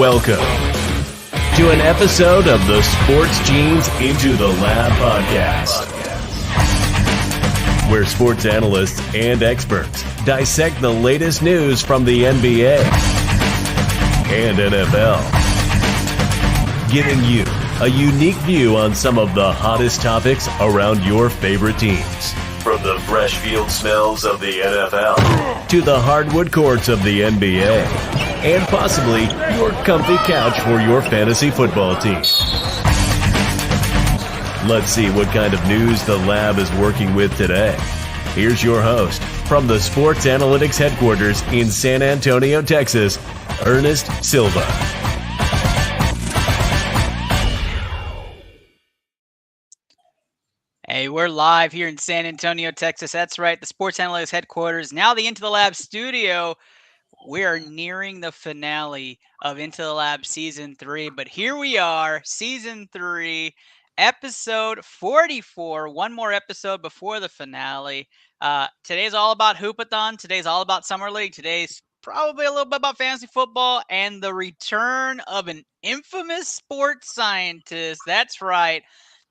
Welcome to an episode of the Sports Genes Into the Lab podcast, where sports analysts and experts dissect the latest news from the NBA and NFL, giving you a unique view on some of the hottest topics around your favorite teams. From the fresh field smells of the NFL to the hardwood courts of the NBA, and possibly your comfy couch for your fantasy football team. Let's see what kind of news the lab is working with today. Here's your host from the Sports Analytics headquarters in San Antonio, Texas, Ernest Silva. Hey, we're live here in San Antonio, Texas. That's right, the Sports Analytics headquarters. Now the Into the Lab studio. We are nearing the finale of Into the Lab Season 3, but here we are, Season 3, Episode 44, one more episode before the finale. Today's all about Hoopathon. Today's all about Summer League. Today's probably a little bit about fantasy football and the return of an infamous sports scientist. That's right.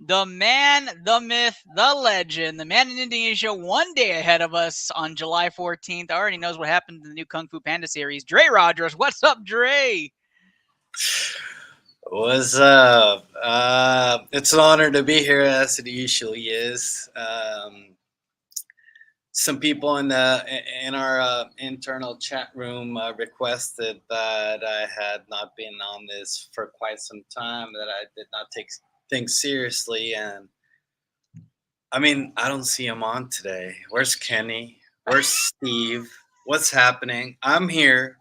The man, the myth, the legend, the man in Indonesia, one day ahead of us on July 14th. Already knows what happened to the new Kung Fu Panda series. Dre Rogers, what's up, Dre? What's up? It's an honor to be here, as it usually is. Some people in our internal chat room requested that I had not been on this for quite some time, that I did not take things seriously, and I mean, I don't see him on today. Where's Kenny? Where's Steve? What's happening? I'm here.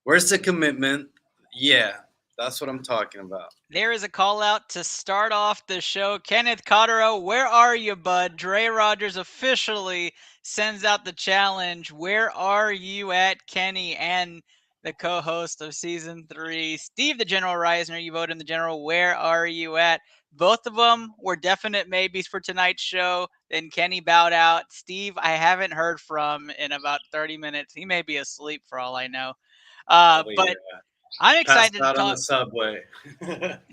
Where's the commitment? Yeah, that's what I'm talking about. There is a call out to start off the show. Kenneth Cotterill, where are you, bud? Dre Rogers officially sends out the challenge. Where are you at, Kenny? And the co-host of Season 3, Steve the General Reisner. You voted in the General. Where are you at? Both of them were definite maybes for tonight's show. Then Kenny bowed out. Steve, I haven't heard from in about 30 minutes. He may be asleep for all I know. But I'm excited to talk on the subway.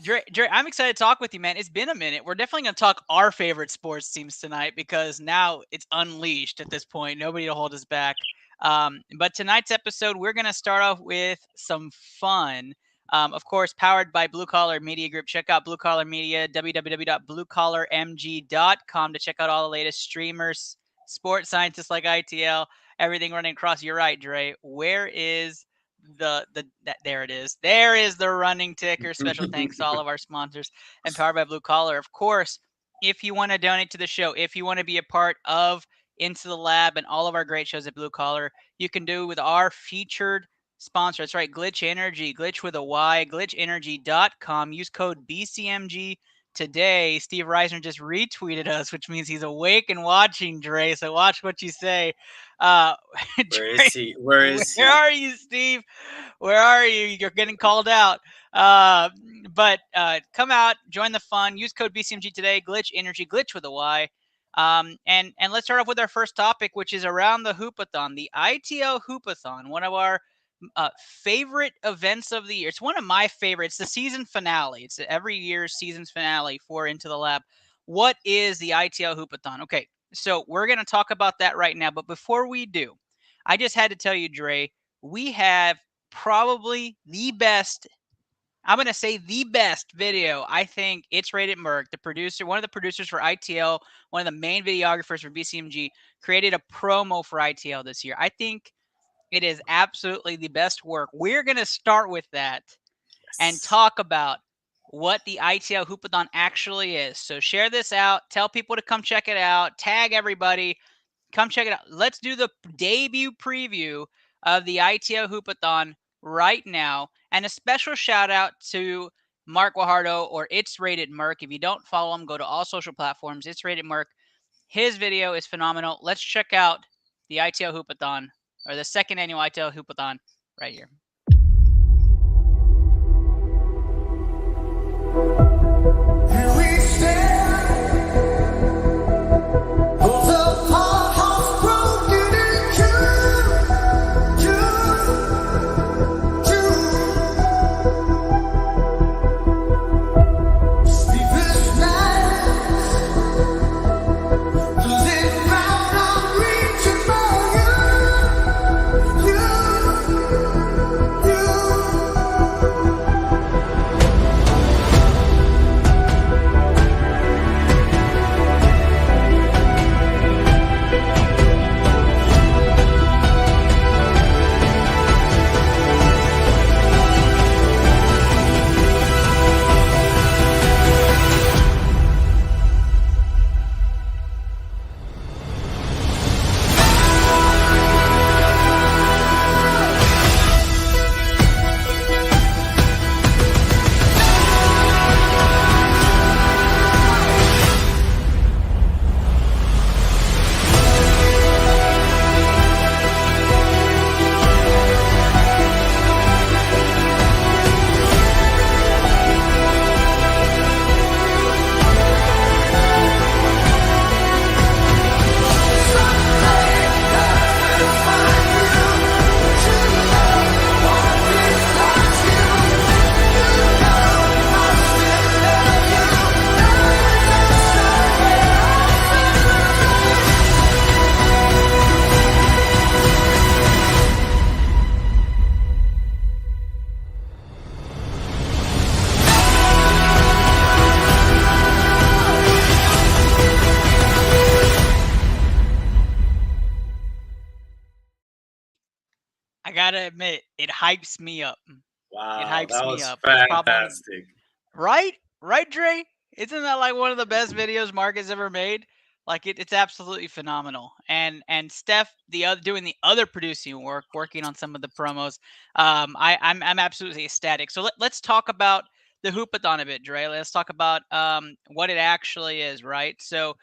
Dre, I'm excited to talk with you, man. It's been a minute. We're definitely going to talk our favorite sports teams tonight because now it's unleashed at this point. Nobody will hold us back. But tonight's episode, we're going to start off with some fun. Of course, powered by Blue Collar Media Group. Check out Blue Collar Media, www.bluecollarmg.com to check out all the latest streamers, sports scientists like ITL, everything running across. You're right, Dre. Where is there it is. There is the running ticker. Special thanks to all of our sponsors and powered by Blue Collar. Of course, if you want to donate to the show, if you want to be a part of Into the Lab and all of our great shows at Blue Collar, you can do it with our featured sponsor. That's right, Glitch Energy, Glitch with a Y, glitchenergy.com. Use code BCMG today. Steve Reisner just retweeted us, which means he's awake and watching, Dre, so watch what you say. Where is he? Where are you, Steve? Where are you? You're getting called out. But come out, join the fun, use code BCMG today, Glitch Energy, Glitch with a Y. And let's start off with our first topic, which is around the Hoopathon, the ITL Hoopathon, one of our favorite events of the year. It's one of my favorites, the season finale. It's every year's season's finale for Into the Lab. What is the ITL Hoopathon? Okay, so we're going to talk about that right now. But before we do, I just had to tell you, Dre, we have probably the best, I'm going to say the best video. I think It's Rated Merc, the producer, one of the producers for ITL, one of the main videographers for BCMG, created a promo for ITL this year. I think it is absolutely the best work. We're going to start with that and talk about what the ITL Hoopathon actually is. So share this out. Tell people to come check it out. Tag everybody. Come check it out. Let's do the debut preview of the ITL Hoopathon right now. And a special shout out to Mark Guajardo, or It's Rated Merc. If you don't follow him, go to all social platforms. It's Rated Merc. His video is phenomenal. Let's check out the ITL Hoopathon, or the second annual ITL Hoopathon right here. Here we stand. gotta admit, it hypes me up. Wow, hypes that me was up. It's probably one of the- fantastic. Right? Right, Dre? Isn't that like one of the best videos Mark has ever made? Like it's absolutely phenomenal. And Steph, the other doing the other producing work, working on some of the promos. I'm absolutely ecstatic. So let's talk about the Hoopathon a bit, Dre. Let's talk about what it actually is, right? So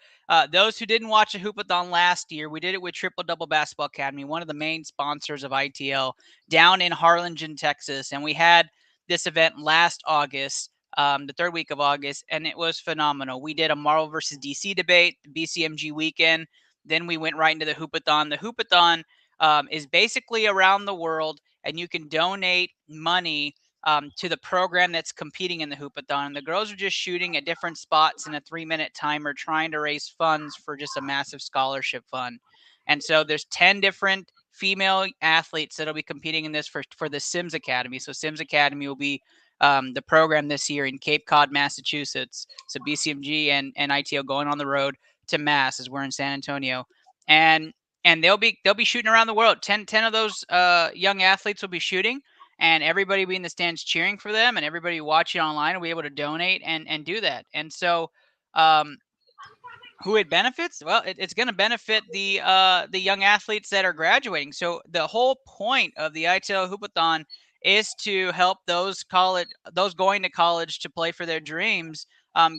those who didn't watch the Hoopathon last year, we did it with Triple Double Basketball Academy, one of the main sponsors of ITL, down in Harlingen, Texas, and we had this event last August, the third week of August, and it was phenomenal. We did a Marvel versus DC debate, the BCMG weekend. Then we went right into the Hoopathon. The Hoopathon is basically around the world, and you can donate money to the program that's competing in the Hoopathon. And the girls are just shooting at different spots in a 3-minute timer, trying to raise funds for just a massive scholarship fund. And so there's 10 different female athletes that'll be competing in this for the Sims Academy. So Sims Academy will be the program this year in Cape Cod, Massachusetts. So BCMG and ITO going on the road to Mass as we're in San Antonio, and they'll be shooting around the world. 10 of those young athletes will be shooting, and everybody will be in the stands cheering for them, and everybody watching online will be able to donate and do that. And so, who it benefits? Well, it's going to benefit the young athletes that are graduating. So the whole point of the ITL Hoopathon is to help those going to college to play for their dreams,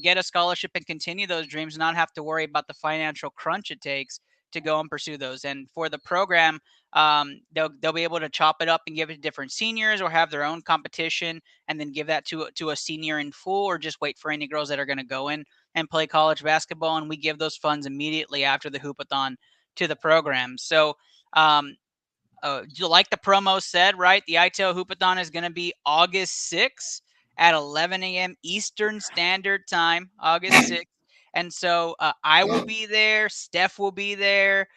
get a scholarship and continue those dreams, and not have to worry about the financial crunch it takes to go and pursue those. And for the program, they'll be able to chop it up and give it to different seniors, or have their own competition and then give that to a senior in full, or just wait for any girls that are going to go in and play college basketball, and we give those funds immediately after the Hoopathon to the program. So, like the promo said, right, the ITL Hoopathon is going to be August 6th at 11 a.m. Eastern Standard Time, August 6th. And so I will be there. Steph will be there.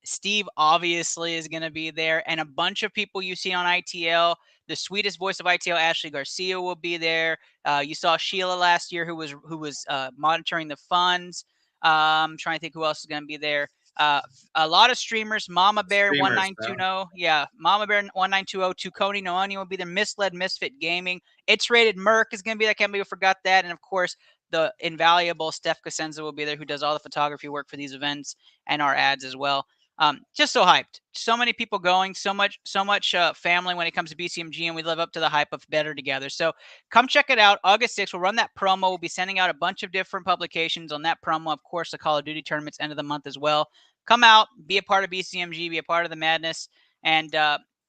Steve obviously is going to be there, and a bunch of people you see on ITL. The sweetest voice of ITL, Ashley Garcia, will be there. You saw Sheila last year, who was monitoring the funds. I'm trying to think who else is going to be there. A lot of streamers. Mama Bear 1920, yeah, Mama Bear 1920. Tuconi Noani will be there. Misled Misfit Gaming. It's Rated Merc is going to be there. Can't believe I forgot that. And of course, the invaluable Steph Cosenza will be there, who does all the photography work for these events and our ads as well. Just so hyped. So many people going, so much family when it comes to BCMG, and we live up to the hype of better together. So come check it out. August 6th, we'll run that promo. We'll be sending out a bunch of different publications on that promo. Of course, the Call of Duty tournament's end of the month as well. Come out, be a part of BCMG, be a part of the madness. And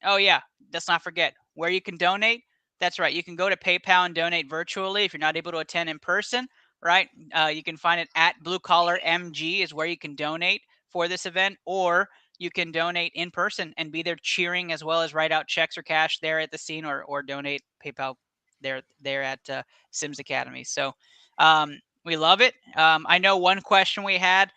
oh yeah, let's not forget where you can donate. That's right. You can go to PayPal and donate virtually if you're not able to attend in person, right? You can find it at Blue Collar MG is where you can donate for this event, or you can donate in person and be there cheering, as well as write out checks or cash there at the scene, or donate PayPal there at Sims Academy. So we love it. I know one question we had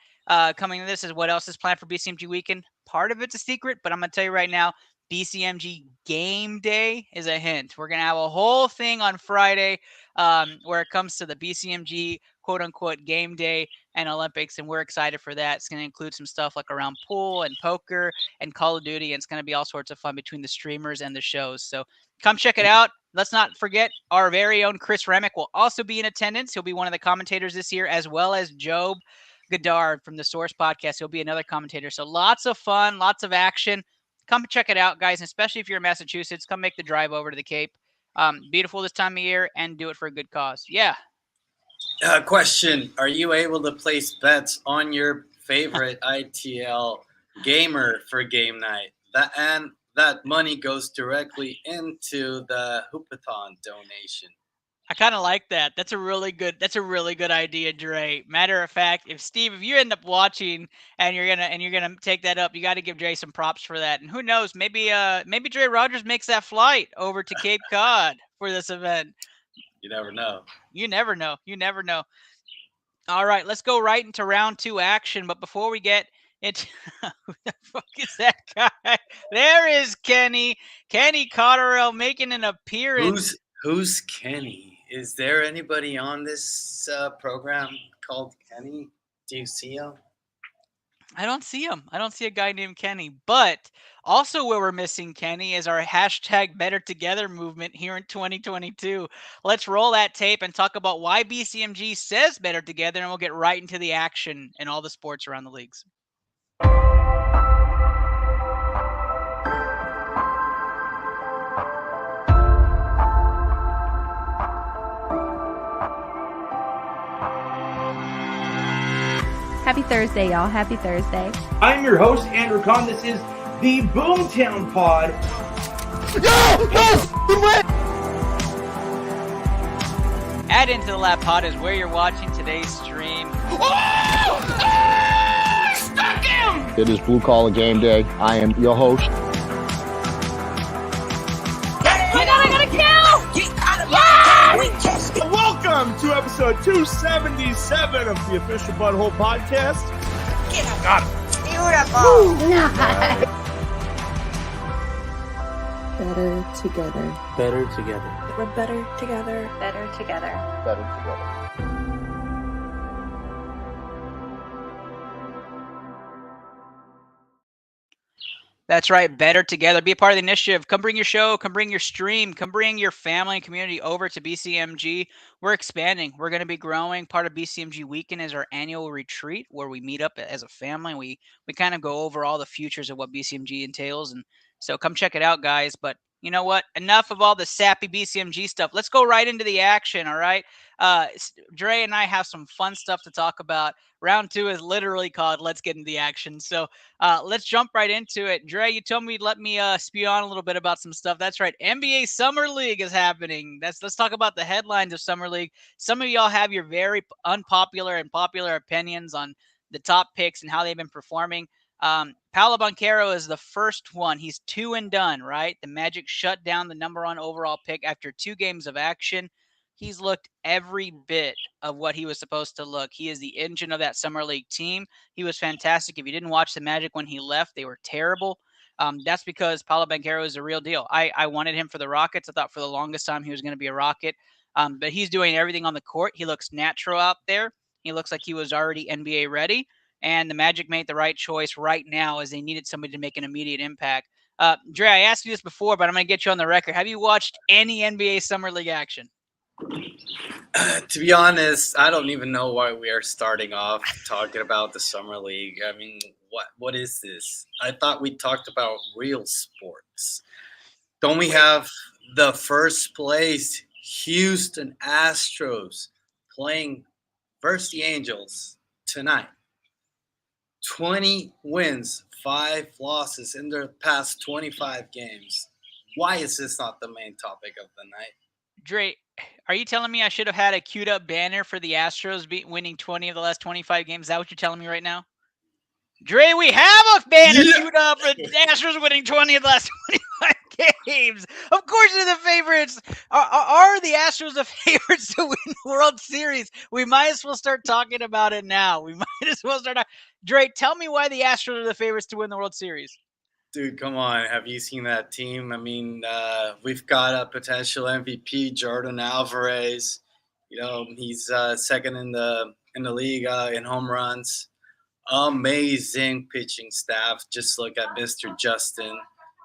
coming to this is what else is planned for BCMG weekend. Part of it's a secret, but I'm going to tell you right now, BCMG game day is a hint. We're going to have a whole thing on Friday where it comes to the BCMG quote unquote game day and Olympics, and we're excited for that. It's going to include some stuff like around pool and poker and Call of Duty, and it's going to be all sorts of fun between the streamers and the shows. So come check it out. Let's not forget our very own Chris Remick will also be in attendance. He'll be one of the commentators this year, as well as Job Goddard from the Source Podcast. He'll be another commentator. So lots of fun, lots of action. Come check it out, guys, and especially if you're in Massachusetts, come make the drive over to the Cape. Beautiful this time of year, and do it for a good cause. Yeah. Question: are you able to place bets on your favorite ITL gamer for game night? That money goes directly into the Hoopathon donation. I kind of like that. That's a really good idea, Dre. Matter of fact, if you end up watching and you're gonna take that up, you got to give Dre some props for that. And who knows, maybe Dre Rogers makes that flight over to Cape Cod for this event. You never know. You never know. You never know. All right, let's go right into round 2 action. But before we get into who the fuck is that guy? There is Kenny Cotterell making an appearance. Who's Kenny? Is there anybody on this program called Kenny? Do you see him? I don't see him. I don't see a guy named Kenny. But also where we're missing Kenny is our hashtag Better Together movement here in 2022. Let's roll that tape and talk about why BCMG says Better Together, and we'll get right into the action in all the sports around the leagues. Happy Thursday, y'all. Happy Thursday. I'm your host, Andrew Kahn. This is the Boomtown Pod. Add into the Lab Pod is where you're watching today's stream. It is Blue Collar Game Day. I am your host. Welcome to episode 277 of the Official Butthole Podcast. Got it. Better together. Better together. We're better together. Better together. Better together. That's right. Better Together. Be a part of the initiative. Come bring your show. Come bring your stream. Come bring your family and community over to BCMG. We're expanding. We're going to be growing. Part of BCMG Weekend is our annual retreat where we meet up as a family. We kind of go over all the futures of what BCMG entails. And so come check it out, guys. But you know what? Enough of all the sappy BCMG stuff. Let's go right into the action, all right? Dre and I have some fun stuff to talk about. Round 2 is literally called Let's Get into the Action. So let's jump right into it. Dre, you told me let me spew on a little bit about some stuff. That's right. NBA Summer League is happening. Let's talk about the headlines of Summer League. Some of y'all have your very unpopular and popular opinions on the top picks and how they've been performing. Paolo Banchero is the first one. He's 2 and done, right? The Magic shut down the number 1 overall pick after 2 games of action. He's looked every bit of what he was supposed to look. He is the engine of that Summer League team. He was fantastic. If you didn't watch the Magic when he left, they were terrible. That's because Paolo Banchero is a real deal. I wanted him for the Rockets. I thought for the longest time he was going to be a Rocket. But he's doing everything on the court. He looks natural out there. He looks like he was already NBA ready. And the Magic made the right choice right now as they needed somebody to make an immediate impact. Dre, I asked you this before, but I'm going to get you on the record. Have you watched any NBA Summer League action? To be honest, I don't even know why we are starting off talking about the Summer League. I mean, what is this? I thought we talked about real sports. Don't we have the first place Houston Astros playing versus the Angels tonight? 20 wins, 5 losses in their past 25 games. Why is this not the main topic of the night? Dre, are you telling me I should have had a queued up banner for the Astros winning 20 of the last 25 games? Is that what you're telling me right now? Dre, we have a banner queued up for the Astros winning 20 of the last 25 games. Of course they're the favorites. Are the Astros the favorites to win the World Series? We might as well start talking about it now. We might as well start. Dre, tell me why the Astros are the favorites to win the World Series. Dude, come on. Have you seen that team? I mean, we've got a potential MVP, Jordan Alvarez. You know, he's second in the league in home runs. Amazing pitching staff. Just look at Mr. Justin.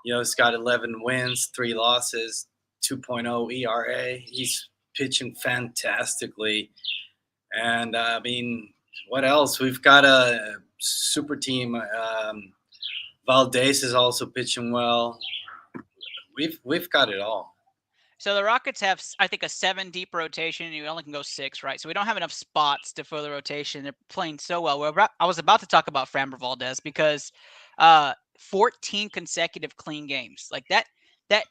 You know, he's got 11 wins, 3 losses, 2.0 ERA. He's pitching fantastically. And, I mean, what else? We've got a super team. Valdez is also pitching well. We've got it all. So the Rockets have, I think, a 7-deep rotation. You only can go 6, right? So we don't have enough spots to fill the rotation. They're playing so well. I was about to talk about Framber Valdez because 14 consecutive clean games. Like that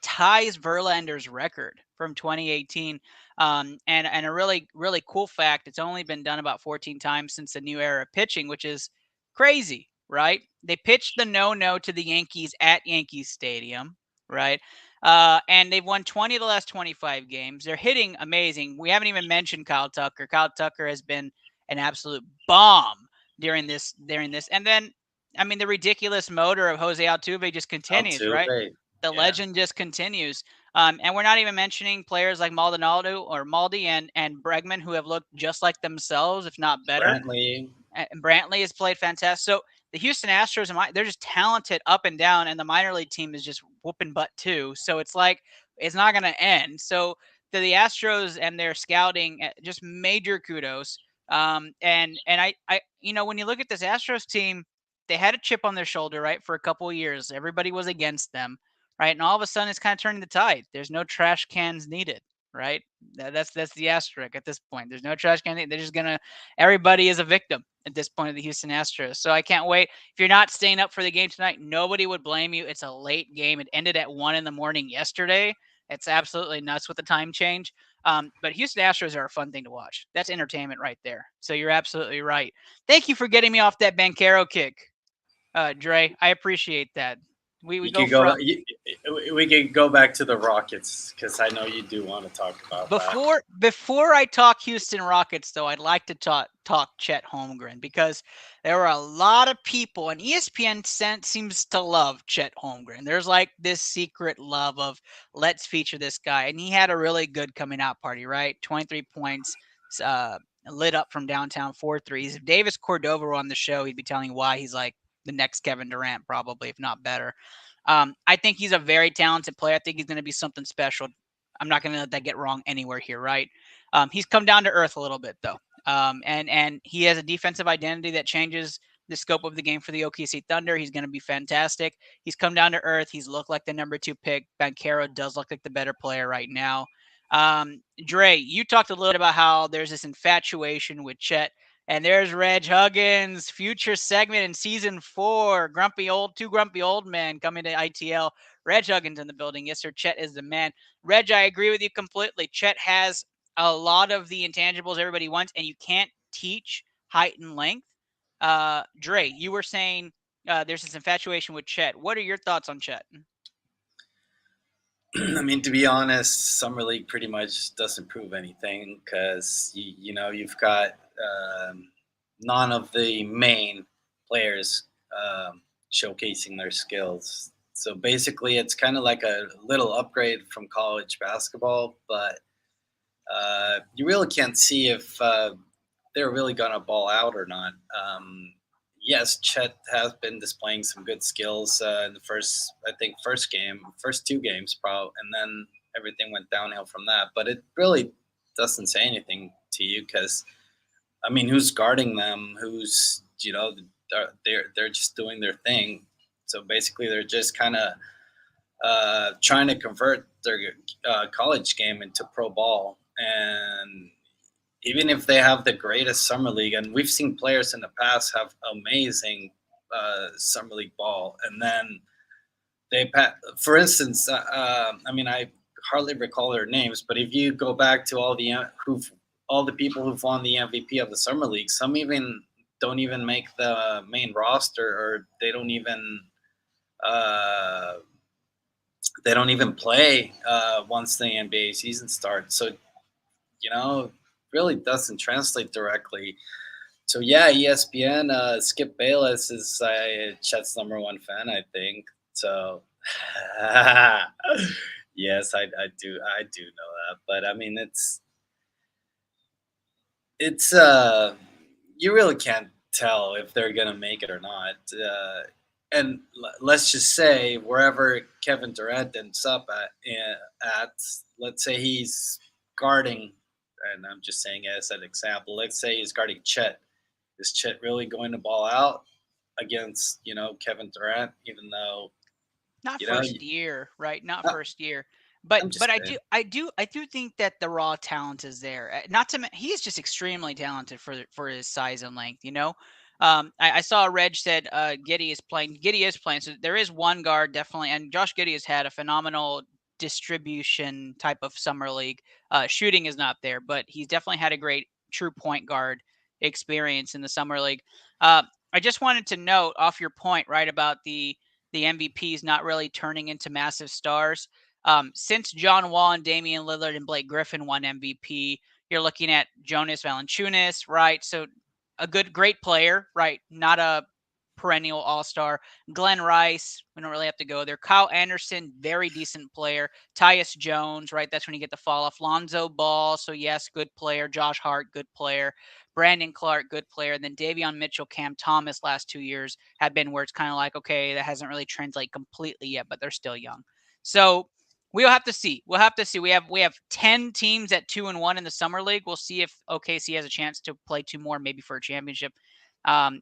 ties Verlander's record from 2018. And a really, really cool fact, it's only been done about 14 times since the new era of pitching, which is crazy, right? They pitched the no-no to the Yankees at Yankee Stadium, right? And they've won 20 of the last 25 games. They're hitting amazing. We haven't even mentioned Kyle Tucker. Kyle Tucker has been an absolute bomb during this. And then, I mean, the ridiculous motor of Jose Altuve just continues, right? The legend just continues. And we're not even mentioning players like Maldonado or Maldi and Bregman, who have looked just like themselves, if not better. Brantley. And Brantley has played fantastic. So the Houston Astros, they're just talented up and down, and the minor league team is just whooping butt too. So it's like it's not going to end. So to the Astros and their scouting, just major kudos. And when you look at this Astros team, they had a chip on their shoulder, right, for a couple of years. Everybody was against them, right, and all of a sudden it's kind of turning the tide. There's no trash cans needed, right? That's the asterisk at this point. There's no trash can. They're just gonna. Everybody is a victim at this point of the Houston Astros. So I can't wait. If you're not staying up for the game tonight, nobody would blame you. It's a late game. It ended at 1 a.m. yesterday. It's absolutely nuts with the time change. But Houston Astros are a fun thing to watch. That's entertainment right there. So you're absolutely right. Thank you for getting me off that Banchero kick, Dre. I appreciate that. We could go back to the Rockets because I know you do want to talk about that. Before I talk Houston Rockets, though, I'd like to talk Chet Holmgren because there were a lot of people, and ESPN seems to love Chet Holmgren. There's like this secret love of let's feature this guy, and he had a really good coming out party, right? 23 points, lit up from downtown, 4 threes. If Davis Cordova were on the show, he'd be telling you why he's like the next Kevin Durant, probably, if not better. I think he's a very talented player. I think he's going to be something special. I'm not going to let that get wrong anywhere here, right? He's come down to earth a little bit, though. And he has a defensive identity that changes the scope of the game for the OKC Thunder. He's going to be fantastic. He's come down to earth. He's looked like the number 2 pick. Banchero does look like the better player right now. Dre, you talked a little bit about how there's this infatuation with Chet. And there's Reg Huggins, future segment in season 4. Two grumpy old men coming to ITL. Reg Huggins in the building. Yes, sir. Chet is the man. Reg, I agree with you completely. Chet has a lot of the intangibles everybody wants, and you can't teach height and length. Dre, you were saying there's this infatuation with Chet. What are your thoughts on Chet? I mean, to be honest, Summer League pretty much doesn't prove anything because, you've got none of the main players showcasing their skills. So basically, it's kind of like a little upgrade from college basketball, but you really can't see if they're really going to ball out or not. Yes, Chet has been displaying some good skills in the first 2 games, probably, and then everything went downhill from that. But it really doesn't say anything to you because, I mean, who's guarding them? Who's, they're just doing their thing. So basically, they're just kind of trying to convert their college game into pro ball. And even if they have the greatest summer league, and we've seen players in the past have amazing summer league ball, and then for instance, I hardly recall their names, but if you go back to all the people who've won the MVP of the summer league, some even don't even make the main roster, or they don't even play once the NBA season starts. So, really doesn't translate directly. So yeah, ESPN, Skip Bayless is Chet's number 1 fan, I think. So yes, I do know that. But I mean, it's you really can't tell if they're gonna make it or not. And let's just say wherever Kevin Durant ends up at, let's say he's guarding. And I'm just saying as an example, let's say he's guarding Chet. Is Chet really going to ball out against, Kevin Durant, even though not first year, right? Not first year. But I do think that the raw talent is there. He is just extremely talented for his size and length, I saw Reg said Giddey is playing. Giddey is playing. So there is one guard definitely, and Josh Giddey has had a phenomenal distribution type of summer league. Shooting is not there, but he's definitely had a great true point guard experience in the summer league. I just wanted to note off your point, right, about the MVPs not really turning into massive stars. Since John Wall and Damian Lillard and Blake Griffin won MVP, you're looking at Jonas Valanciunas, right? So a great player, right? Not a perennial all-star. Glenn Rice, we don't really have to go there. Kyle Anderson, very decent player. Tyus Jones, right? That's when you get the fall off. Lonzo Ball, so yes, good player. Josh Hart, good player. Brandon Clark, good player. And then Davion Mitchell, Cam Thomas last 2 years have been where it's kind of like, okay, that hasn't really translated completely yet, but they're still young. So we'll have to see. We'll have to see. We have 10 teams at 2-1 in the summer league. We'll see if OKC has a chance to play 2 more, maybe for a championship. But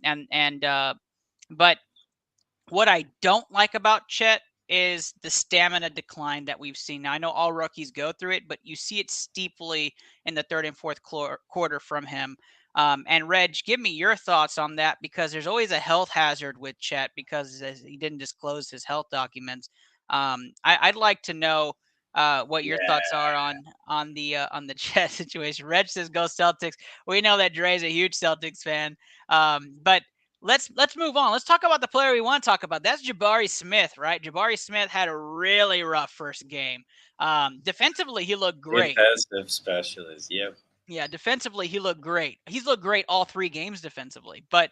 what I don't like about Chet is the stamina decline that we've seen. Now, I know all rookies go through it, but you see it steeply in the third and fourth quarter from him. And Reg, give me your thoughts on that, because there's always a health hazard with Chet because he didn't disclose his health documents. I'd like to know what your thoughts are on the Chet situation. Reg says go Celtics. We know that Dre's a huge Celtics fan, but let's move on. Let's talk about the player we want to talk about. That's Jabari Smith, right? Jabari Smith had a really rough first game. Defensively, he looked great. Defensive specialist, yep. Yeah, defensively, he looked great. He's looked great all 3 games defensively. But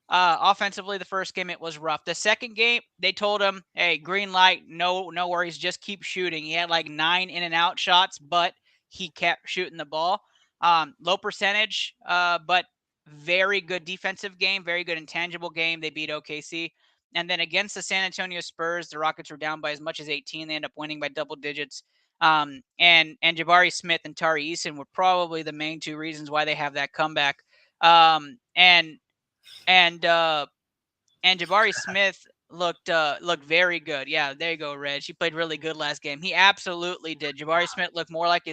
offensively, the first game, it was rough. The second game, they told him, hey, green light, no worries, just keep shooting. He had like 9 in-and-out shots, but he kept shooting the ball. Low percentage, but very good defensive game, very good intangible game. They beat OKC. And then against the San Antonio Spurs, the Rockets were down by as much as 18. They end up winning by double digits. And Jabari Smith and Tari Eason were probably the main 2 reasons why they have that comeback. And Jabari Smith looked very good. Yeah, there you go, Reg. He played really good last game. He absolutely did. Jabari Smith looked more like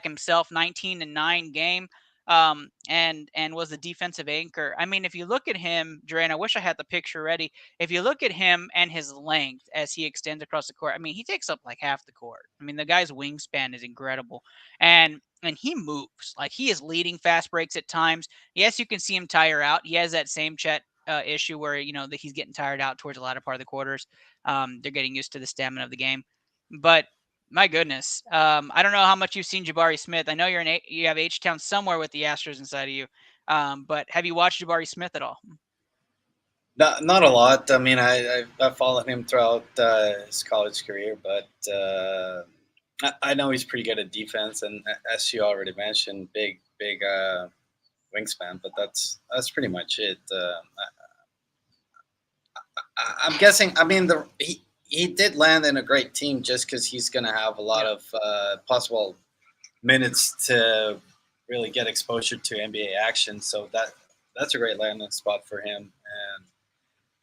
himself. 19-9 game. And was the defensive anchor. I mean, if you look at him, Dre, and I wish I had the picture ready. If you look at him and his length as he extends across the court, I mean, he takes up like half the court. I mean, the guy's wingspan is incredible. And he moves. Like, he is leading fast breaks at times. Yes, you can see him tire out. He has that same Chet issue where, that he's getting tired out towards the latter part of the quarters. They're getting used to the stamina of the game. But my goodness. I don't know how much you've seen Jabari Smith. I know you have H-Town somewhere with the Astros inside of you. But have you watched Jabari Smith at all? Not a lot. I mean, I followed him throughout his college career, but I know he's pretty good at defense, and as you already mentioned, big wingspan. But that's pretty much it. I'm guessing. I mean, he did land in a great team just because he's going to have a lot of possible minutes to really get exposure to NBA action. So that's a great landing spot for him,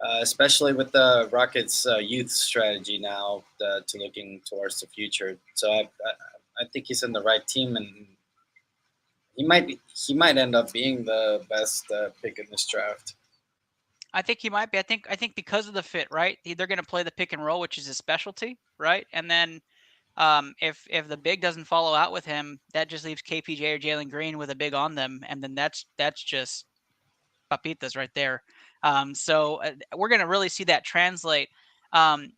and especially with the Rockets' youth strategy now to looking towards the future. So I think he's in the right team, and he might end up being the best pick in this draft. I think he might be. I think because of the fit, right? They're going to play the pick and roll, which is his specialty, right? And then if the big doesn't follow out with him, that just leaves KPJ or Jalen Green with a big on them, and then that's just papitas right there. So we're going to really see that translate. I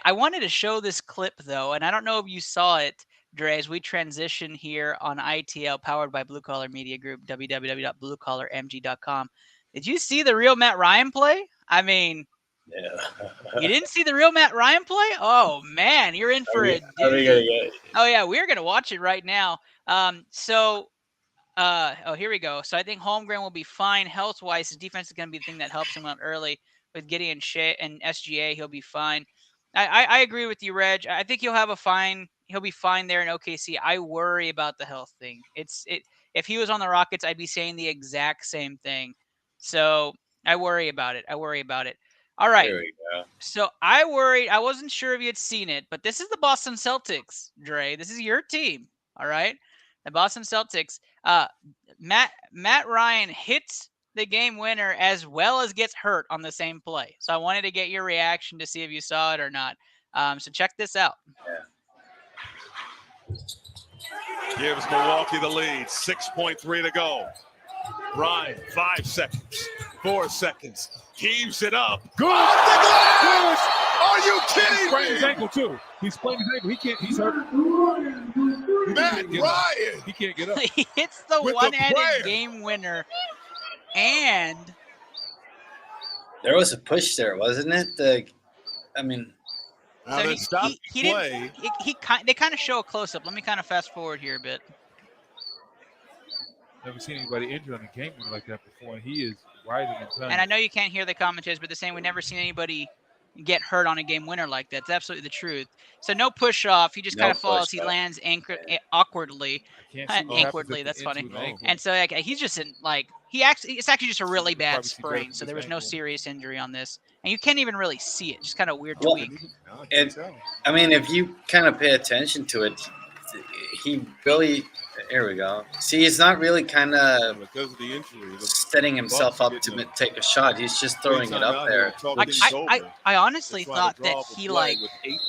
wanted to show this clip though, and I don't know if you saw it, Dre, as we transition here on ITL, powered by Blue Collar Media Group, www.bluecollarmg.com. Did you see the real Matt Ryan play? I mean, yeah. You didn't see the real Matt Ryan play? Oh, man, you're in for a doozy. Oh, yeah, we're going to watch it right now. Here we go. So I think Holmgren will be fine health-wise. His defense is going to be the thing that helps him out early. With Gideon Shea and SGA, he'll be fine. I agree with you, Reg. I think he'll be fine there in OKC. I worry about the health thing. If he was on the Rockets, I'd be saying the exact same thing. So I worry about it. All right. There we go. So I worried. I wasn't sure if you had seen it, but this is the Boston Celtics, Dre. This is your team. All right. The Boston Celtics. Matt Ryan hits the game winner as well as gets hurt on the same play. So I wanted to get your reaction to see if you saw it or not. So check this out. Gives Milwaukee the lead. 6.3 to go. Ryan, 5 seconds, 4 seconds, heaves it up. Good. Are you kidding me? He's sprained his ankle too. He's sprained his ankle. He can't. He's hurt. Matt Ryan. He can't get up. He hits the one-handed game winner, and there was a push there, wasn't it? they kind of show a close-up. Let me kind of fast forward here a bit. Never seen anybody injured on a game winner like that before, and he is writhing in pain. And I know you can't hear the commentators, but they're saying we've never seen anybody get hurt on a game winner like that. It's absolutely the truth. So no push off. He just kind of falls. He lands awkwardly. Awkwardly. That's funny. And so like, he's just in like it's actually just a really bad sprain. So there was no serious injury on this, and you can't even really see it. Just kind of weird tweak. And I mean, if you kind of pay attention to it, he really. Here we go. See, he's not really kind of because of the injury, setting himself up to take a shot. He's just throwing it up there. I honestly thought that he like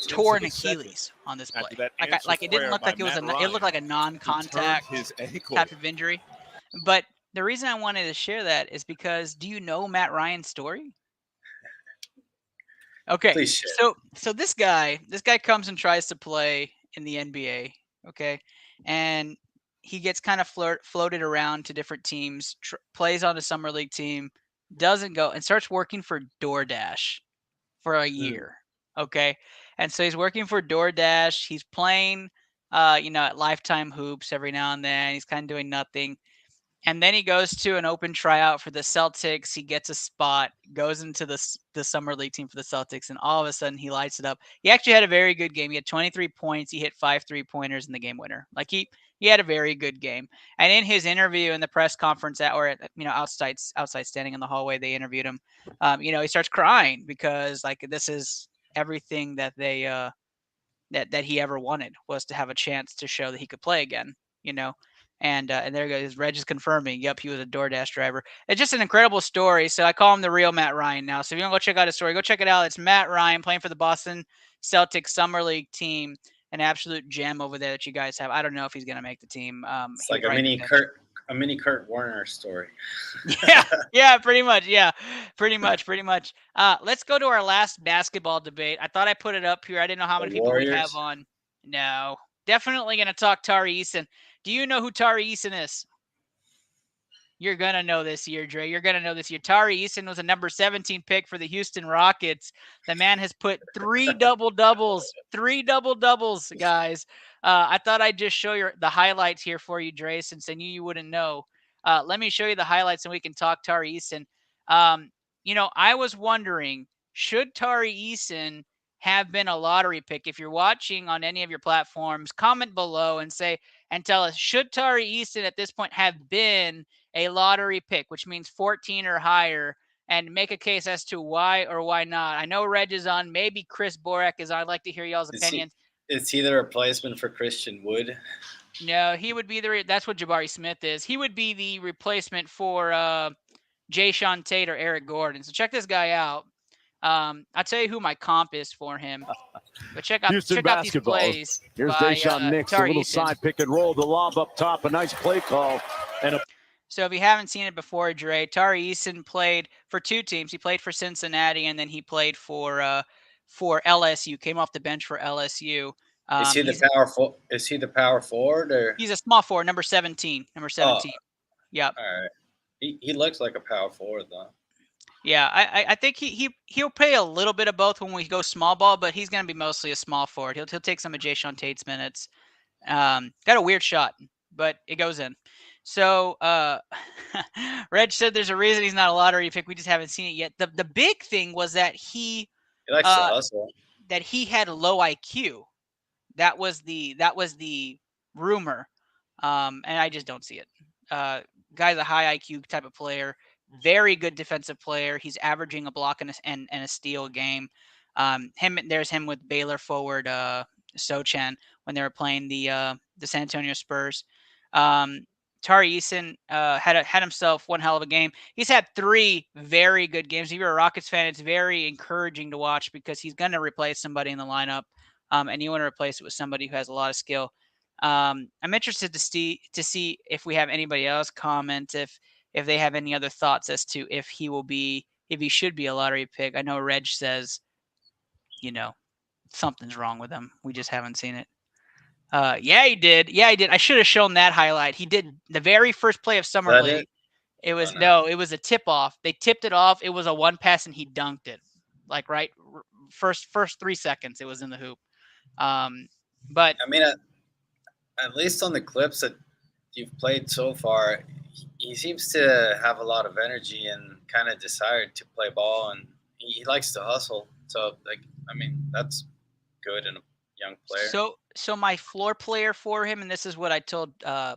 tore an Achilles on this play. Like it didn't look like it was it looked like a non-contact type of injury. But the reason I wanted to share that is because do you know Matt Ryan's story? Okay, so this guy comes and tries to play in the NBA. Okay, and he gets kind of floated around to different teams, plays on a summer league team, doesn't go, and starts working for DoorDash for a year. Okay. And so he's working for DoorDash. He's playing, at Lifetime Hoops every now and then. He's kind of doing nothing. And then he goes to an open tryout for the Celtics. He gets a spot, goes into the summer league team for the Celtics, and all of a sudden he lights it up. He actually had a very good game. He had 23 points. He hit 5 3-pointers in the game winner. Like he had a very good game. And in his interview in the press conference outside standing in the hallway, they interviewed him. He starts crying because like this is everything that they that he ever wanted was to have a chance to show that he could play again. And there goes Reg is confirming. Yep, he was a DoorDash driver. It's just an incredible story. So I call him the real Matt Ryan now. So if you want to go check out his story, go check it out. It's Matt Ryan playing for the Boston Celtics Summer League team. An absolute gem over there that you guys have. I don't know if he's going to make the team. It's like a mini Kurt Warner story. Yeah, pretty much. Yeah, pretty much. Let's go to our last basketball debate. I thought I put it up here. I didn't know how many people we have on. No, definitely going to talk Tari Eason. Do you know who Tari Eason is? You're going to know this year, Dre. You're going to know this year. Tari Eason was a number 17 pick for the Houston Rockets. The man has put 3 double-doubles, guys. I thought I'd just show the highlights here for you, Dre, since I knew you wouldn't know. Let me show you the highlights and we can talk Tari Eason. I was wondering, should Tari Eason have been a lottery pick? If you're watching on any of your platforms, comment below and tell us, should Tari Eason at this point have been a lottery pick, which means 14 or higher, and make a case as to why or why not. I know Reg is on. Maybe Chris Borek is on. I'd like to hear y'all's opinions. Is he the replacement for Christian Wood? No, he would be that's what Jabari Smith is. He would be the replacement for Jayshawn Tate or Eric Gordon. So check this guy out. I'll tell you who my comp is for him. But check out these plays. Here's Deshaun Nix, a little side pick and roll, the lob up top, a nice play call. So if you haven't seen it before, Dre, Tari Eason played for 2 teams. He played for Cincinnati, and then he played for LSU. Came off the bench for LSU. Is he the power forward or? He's a small forward, number 17. Yep. All right. He looks like a power forward though. Yeah, I think he'll play a little bit of both when we go small ball, but he's going to be mostly a small forward. He'll take some of Jayshawn Tate's minutes. Got a weird shot, but it goes in. So Reg said there's a reason he's not a lottery pick. We just haven't seen it yet. The big thing was that he likes to hustle. That he had low IQ. That was the rumor, and I just don't see it. Guy's a high IQ type of player. Very good defensive player. He's averaging a block and a steal a game. There's him with Baylor forward Sochan when they were playing the San Antonio Spurs. Tari Eason had himself one hell of a game. He's had 3 very good games. If you're a Rockets fan, it's very encouraging to watch because he's going to replace somebody in the lineup, and you want to replace it with somebody who has a lot of skill. I'm interested to see if we have anybody else comment if they have any other thoughts as to if he should be a lottery pick. I know Reg says, something's wrong with him. We just haven't seen it. Yeah, he did. I should have shown that highlight. He did the very first play of Summer League. It was it was a tip off. They tipped it off. It was a 1 pass and he dunked it. Like right first 3 seconds it was in the hoop. But I mean, at least on the clips that you've played so far, he seems to have a lot of energy and kind of desire to play ball, and he likes to hustle. So, like, I mean, that's good in a young player. So my floor player for him, and this is what I told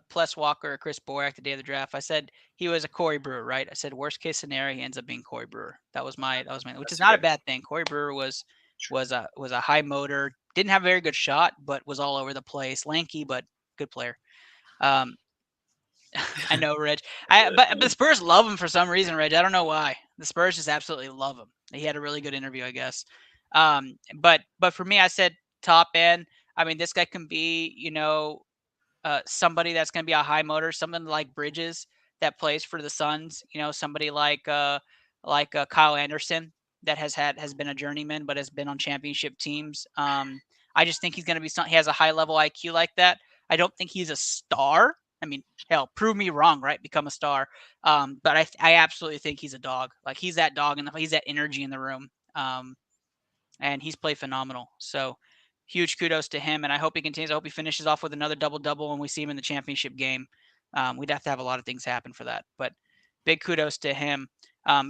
Plus Walker or Chris Borak the day of the draft. I said he was a Corey Brewer, right? I said worst case scenario, he ends up being Corey Brewer. That was my, which is not a bad thing. Corey Brewer was a high motor, didn't have a very good shot, but was all over the place, lanky but good player. I know, Reg. But the Spurs love him for some reason, Reg. I don't know why. The Spurs just absolutely love him. He had a really good interview, I guess. But for me, I said top end. I mean, this guy can be, somebody that's going to be a high motor, something like Bridges that plays for the Suns. Somebody like Kyle Anderson that has been a journeyman but has been on championship teams. I just think he's going to be he has a high level IQ like that. I don't think he's a star. I mean, hell, prove me wrong, right? Become a star. But I absolutely think he's a dog. Like, he's that dog, and he's that energy in the room. And he's played phenomenal. So huge kudos to him, and I hope he continues. I hope he finishes off with another double-double when we see him in the championship game. We'd have to have a lot of things happen for that, but big kudos to him.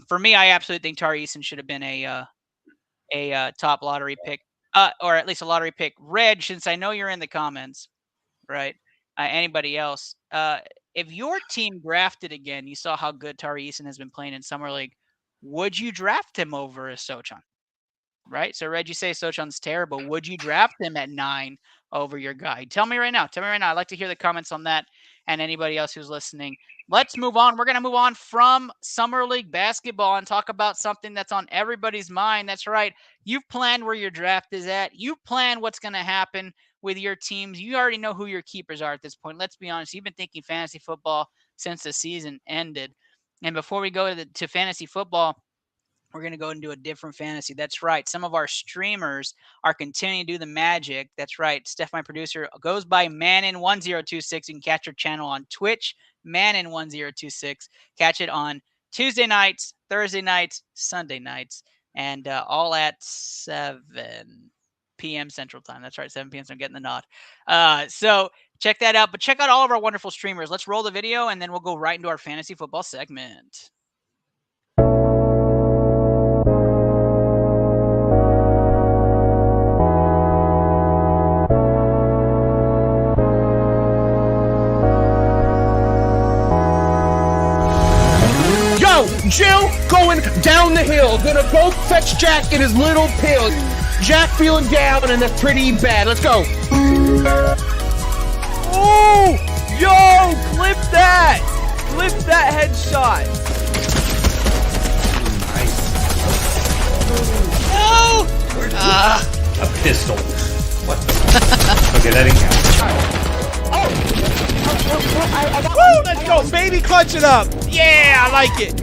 For me, I absolutely think Tari Eason should have been a top lottery pick, or at least a lottery pick. Reg, since I know you're in the comments, right? Anybody else? If your team drafted again, you saw how good Tari Eason has been playing in Summer League. Would you draft him over a Sochan? Right? So, Reg, you say Sochan's terrible. Would you draft him at 9 over your guy? Tell me right now. I'd like to hear the comments on that and anybody else who's listening. Let's move on. We're going to move on from Summer League basketball and talk about something that's on everybody's mind. That's right. You've planned where your draft is at. You've planned what's going to happen with your teams. You already know who your keepers are at this point. Let's be honest. You've been thinking fantasy football since the season ended. And before we go to fantasy football, we're going to go and do a different fantasy. That's right. Some of our streamers are continuing to do the magic. That's right. Steph, my producer, goes by Manin1026. You can catch her channel on Twitch, Manin1026. Catch it on Tuesday nights, Thursday nights, Sunday nights, and all at 7 p.m. Central Time. That's right, 7 p.m. So I'm getting the nod. So check that out. But check out all of our wonderful streamers. Let's roll the video, and then we'll go right into our fantasy football segment. Jill going down the hill, gonna go fetch Jack in his little pill. Jack feeling down and that's pretty bad. Let's go. Oh, yo, clip that headshot. No. A pistol. What? Okay, that didn't count. Woo, let's go, baby, clutch it up. Yeah, I like it.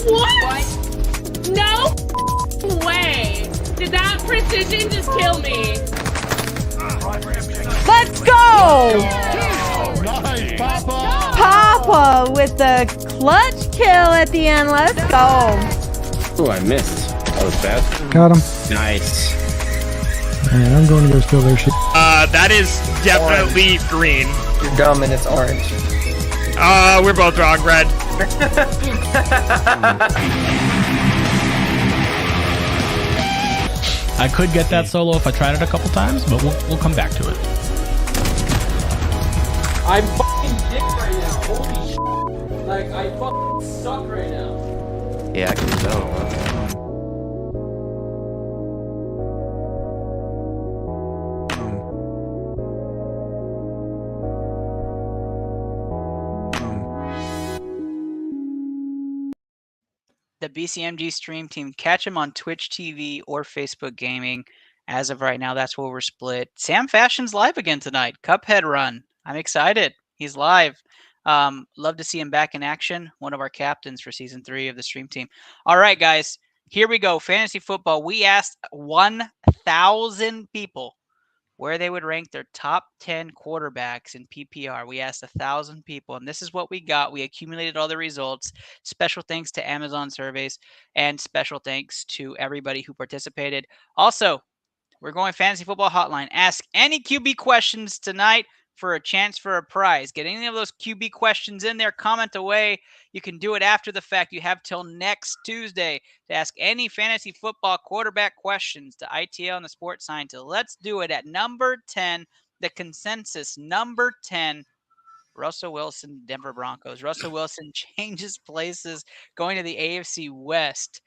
What? No way. Did that precision just kill me? Let's go! Nice, Papa. Papa with the clutch kill at the end. Let's go. Oh, I missed. That was fast. Got him. Nice. Man, I'm going to go steal their shit. That is definitely green. You're dumb and it's orange. We're both wrong, red. I could get that solo if I tried it a couple times, but we'll come back to it. I'm fucking dick right now. Holy shit. Like, I fucking suck right now. Yeah, I can tell. The BCMG stream team, catch him on Twitch TV or Facebook Gaming. As of right now, that's where we're split. Sam Fashion's live again tonight. Cuphead run. I'm excited. He's live. Love to see him back in action. One of our captains for season 3 of the stream team. All right, guys, here we go. Fantasy football. We asked 1,000 people where they would rank their top 10 quarterbacks in PPR. We asked 1,000 people, and this is what we got. We accumulated all the results. Special thanks to Amazon Surveys, and special thanks to everybody who participated. Also, we're going Fantasy Football Hotline. Ask any QB questions tonight. for a chance for a prize. Get any of those QB questions in there, comment away. You can do it after the fact. You have till next Tuesday to ask any fantasy football quarterback questions to ITL and the Sports Scientist. Let's do it at number 10, the consensus number 10. Russell Wilson, Denver Broncos. Russell Wilson changes places going to the AFC West.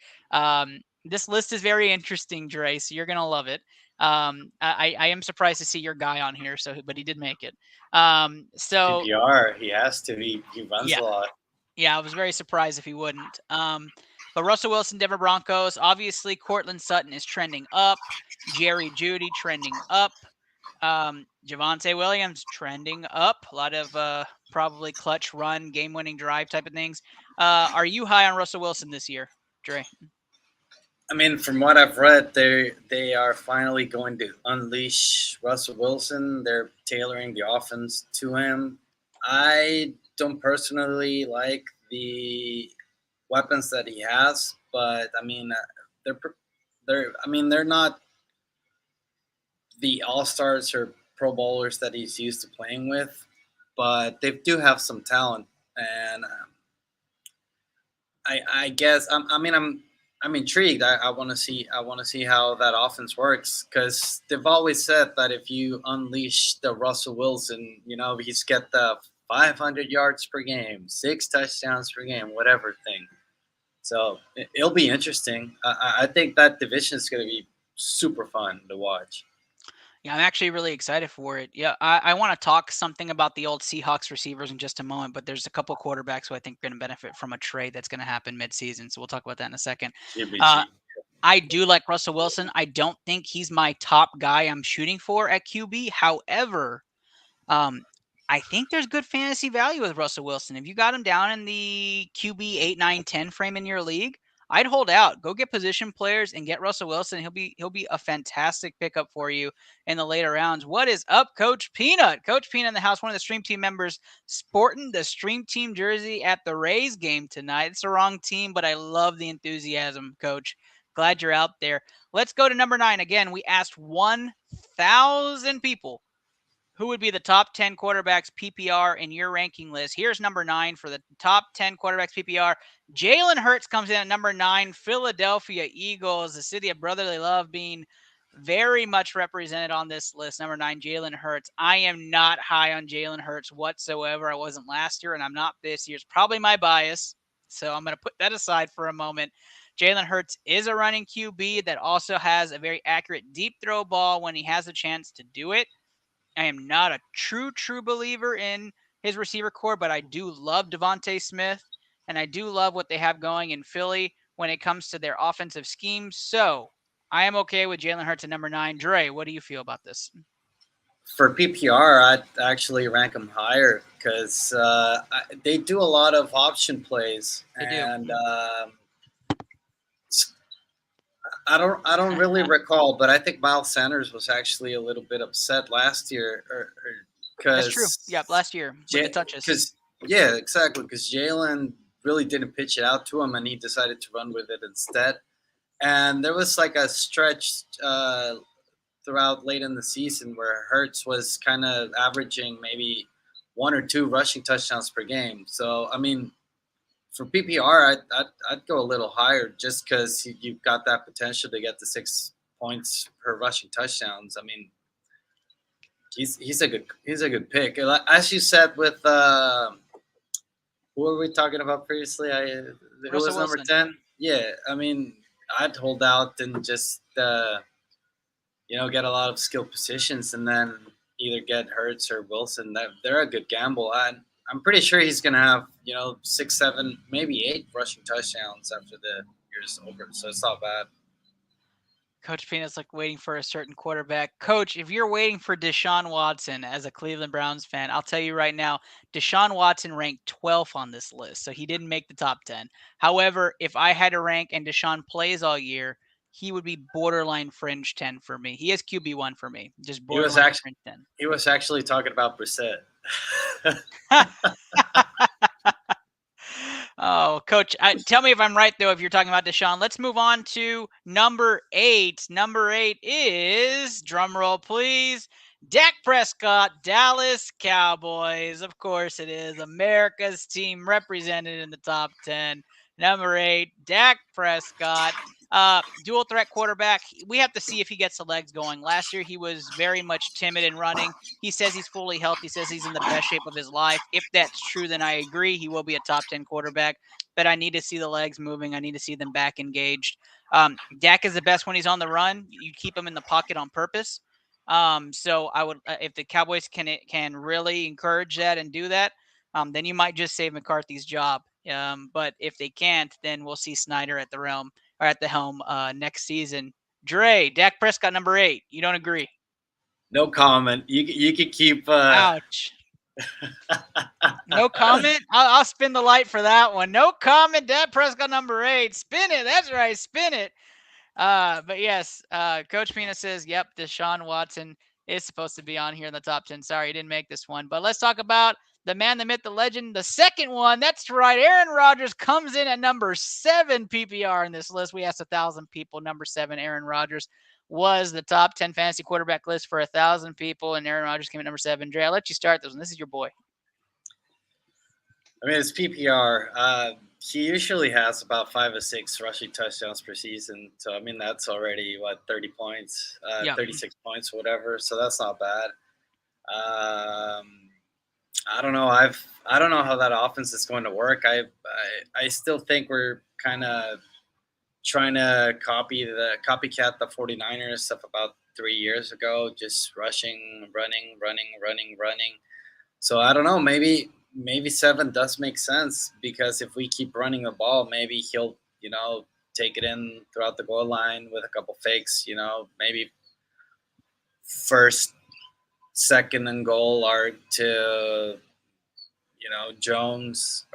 This list is very interesting, Dre, so you're going to love it. I am surprised to see your guy on here, but he did make it. So PPR, he has to. He runs a lot. Yeah, I was very surprised if he wouldn't. But Russell Wilson, Denver Broncos. Obviously, Courtland Sutton is trending up. Jerry Jeudy trending up. Javonte Williams trending up. A lot of probably clutch run, game-winning drive type of things. Are you high on Russell Wilson this year, Dre? I mean, from what I've read, they are finally going to unleash Russell Wilson. They're tailoring the offense to him. I don't personally like the weapons that he has, but I mean, they're not the all-stars or Pro Bowlers that he's used to playing with, but they do have some talent, and I guess I'm intrigued. I want to see how that offense works, because they've always said that if you unleash the Russell Wilson, he's get the 500 yards per game, 6 touchdowns per game, whatever thing. So it'll be interesting. I think that division is going to be super fun to watch. Yeah, I'm actually really excited for it. Yeah, I want to talk something about the old Seahawks receivers in just a moment, but there's a couple quarterbacks who I think are going to benefit from a trade that's going to happen midseason. So we'll talk about that in a second. I do like Russell Wilson. I don't think he's my top guy I'm shooting for at QB. However, I think there's good fantasy value with Russell Wilson. If you got him down in the QB 8, 9, 10 frame in your league, I'd hold out. Go get position players and get Russell Wilson. He'll be a fantastic pickup for you in the later rounds. What is up, Coach Peanut? Coach Peanut in the house, one of the Stream Team members, sporting the Stream Team jersey at the Rays game tonight. It's the wrong team, but I love the enthusiasm, Coach. Glad you're out there. Let's go to number 9. Again, we asked 1,000 people who would be the top 10 quarterbacks PPR in your ranking list. Here's number 9 for the top 10 quarterbacks PPR. Jalen Hurts comes in at number 9. Philadelphia Eagles, the city of brotherly love, being very much represented on this list. Number 9, Jalen Hurts. I am not high on Jalen Hurts whatsoever. I wasn't last year, and I'm not this year. It's probably my bias, so I'm going to put that aside for a moment. Jalen Hurts is a running QB that also has a very accurate deep throw ball when he has a chance to do it. I am not a true believer in his receiver core, but I do love Devontae Smith, and I do love what they have going in Philly when it comes to their offensive scheme. So I am okay with Jalen Hurts at number 9. Dre, what do you feel about this? For PPR, I'd actually rank them higher, because they do a lot of option plays. And I don't really recall, but I think Miles Sanders was actually a little bit upset last year, because that's true. Yeah, last year with the touches. Yeah, exactly. Because Jalen really didn't pitch it out to him, and he decided to run with it instead. And there was like a stretch throughout late in the season where Hurts was kind of averaging maybe 1 or 2 rushing touchdowns per game. So I mean, for PPR, I'd go a little higher, just because you've got that potential to get the 6 points per rushing touchdowns. I mean, he's a good pick. As you said with who were we talking about previously? Who was number 10? Yeah, I mean, I'd hold out and just get a lot of skill positions, and then either get Hurts or Wilson. They're a good gamble. I'm pretty sure he's going to have, 6, 7, maybe 8 rushing touchdowns after the year's over. So it's not bad. Coach Peanut's like waiting for a certain quarterback. Coach, if you're waiting for Deshaun Watson as a Cleveland Browns fan, I'll tell you right now, Deshaun Watson ranked 12th on this list, so he didn't make the top 10. However, if I had to rank and Deshaun plays all year, he would be borderline fringe 10 for me. He is QB1 for me. Just borderline fringe 10. He was actually talking about Brissett. Oh, Coach, tell me if I'm right, though, if you're talking about Deshaun. Let's move on to number 8. Number 8 is, drum roll, please, Dak Prescott, Dallas Cowboys. Of course it is. America's team represented in the top 10. Number 8, Dak Prescott. Dual threat quarterback. We have to see if he gets the legs going. Last year, he was very much timid in running. He says he's fully healthy. He says he's in the best shape of his life. If that's true, then I agree. He will be a top 10 quarterback. But I need to see the legs moving. I need to see them back engaged. Dak is the best when he's on the run. You keep him in the pocket on purpose. So I would, if the Cowboys can really encourage that and do that, then you might just save McCarthy's job. But if they can't, then we'll see Snyder at the helm next season. Dre, Dak Prescott, number 8. You don't agree? No comment. You can keep. Ouch. No comment. I'll spin the light for that one. No comment. Dak Prescott, number 8. Spin it. That's right. Spin it. But yes, Coach Pina says, yep, Deshaun Watson is supposed to be on here in the top 10. Sorry, he didn't make this one. But let's talk about the man, the myth, the legend, the second one. That's right. Aaron Rodgers comes in at number 7 PPR in this list. We asked 1,000 people. Number 7, Aaron Rodgers was the top 10 fantasy quarterback list for 1,000 people, and Aaron Rodgers came at number 7. Dre, I'll let you start this one. This is your boy. I mean, it's PPR. He usually has about 5 or 6 rushing touchdowns per season. So, I mean, that's already, 30 points, 36 points, whatever. So that's not bad. I don't know. I don't know how that offense is going to work. I still think we're kind of trying to copycat the 49ers of about 3 years ago, just rushing, running. So I don't know. Maybe 7 does make sense, because if we keep running the ball, maybe he'll, take it in throughout the goal line with a couple fakes, maybe first, second and goal are to, Jones,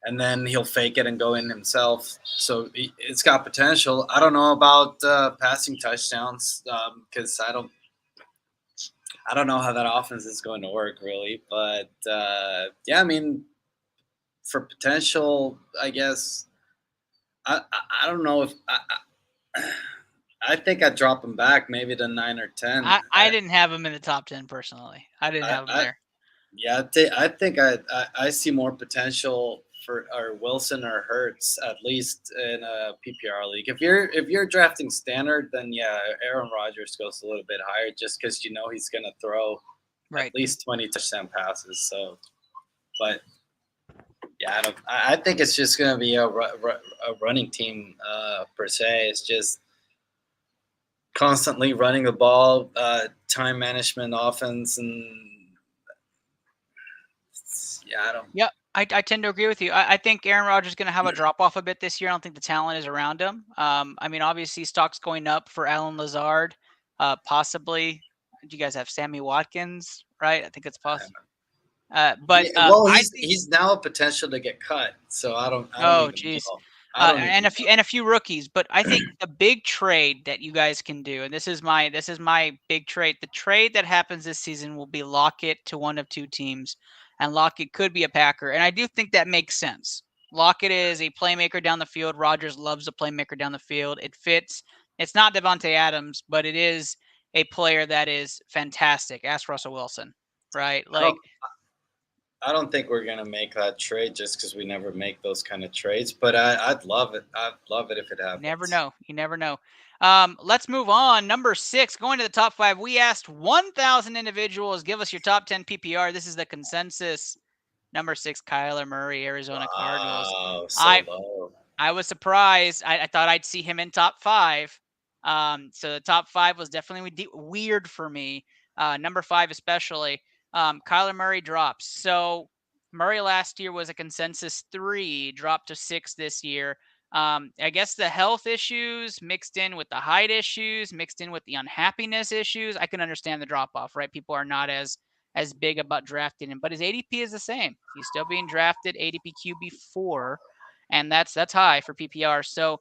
and then he'll fake it and go in himself. So it's got potential. I don't know about passing touchdowns, because I don't know how that offense is going to work, really. But, yeah, I mean, for potential, I guess, I don't know if I think I'd drop him back maybe to 9 or 10. I didn't have him in the top 10 personally. I didn't have him there. Yeah, I think I see more potential for Wilson or Hurts, at least in a PPR league. If you're drafting standard, then yeah, Aaron Rodgers goes a little bit higher, just because he's going to throw at least 20 touchdown passes. So, but yeah, I think it's just going to be a running team per se. It's just constantly running the ball, time management, offense, and yeah, I don't. Yep. I tend to agree with you. I think Aaron Rodgers is going to have a drop off a bit this year. I don't think the talent is around him. I mean, obviously, stock's going up for Allen Lazard. Possibly, do you guys have Sammy Watkins? Right? I think it's possible. But he's now a potential to get cut. So I don't. Oh, geez. And a few rookies. But I think the big trade that you guys can do, and this is my big trade. The trade that happens this season will be Lockett to one of 2 teams. And Lockett could be a Packer. And I do think that makes sense. Lockett is a playmaker down the field. Rodgers loves a playmaker down the field. It fits. It's not Devontae Adams, but it is a player that is fantastic. Ask Russell Wilson, right? I don't think we're going to make that trade just because we never make those kind of trades. But I'd love it. I'd love it if it happens. You never know. Let's move on. Number 6, going to the top 5. We asked 1,000 individuals, give us your top 10 PPR. This is the consensus. Number 6, Kyler Murray, Arizona Cardinals. Oh, so low. I was surprised. I thought I'd see him in top 5. So the top 5 was definitely weird for me. Number 5 especially. Kyler Murray drops. So Murray last year was a consensus 3, dropped to 6 this year. I guess the health issues mixed in with the height issues, mixed in with the unhappiness issues. I can understand the drop off, right? People are not as big about drafting him, but his ADP is the same. He's still being drafted ADP QB4, and that's high for PPR. So,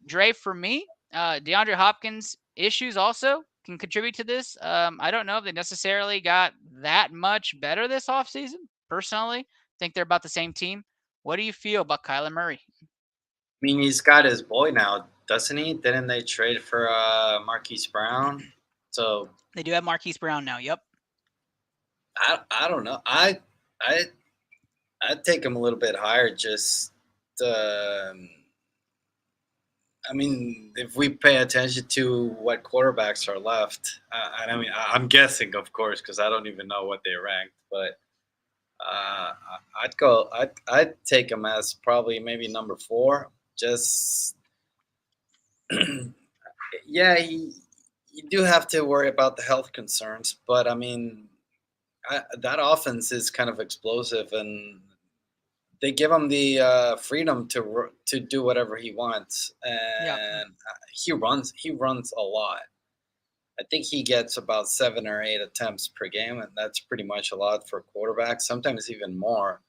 Dre, for me, DeAndre Hopkins issues also can contribute to this. I don't know if they necessarily got that much better this offseason. Personally, think they're about the same team. What do you feel about Kyler Murray? I mean, he's got his boy now, doesn't he? Didn't they trade for Marquise Brown? So They do have Marquise Brown now. Yep. I don't know. I'd take him a little bit higher. Just I mean, if we pay attention to what quarterbacks are left, I mean, I'm guessing, of course, because I don't even know what they ranked, but I'd take him as probably maybe number 4. Just yeah, you do have to worry about the health concerns, but I mean, that offense is kind of explosive, and they give him the freedom to do whatever he wants, and he runs a lot. I think he gets about 7 or 8 attempts per game, and that's pretty much a lot for a quarterback, sometimes even more.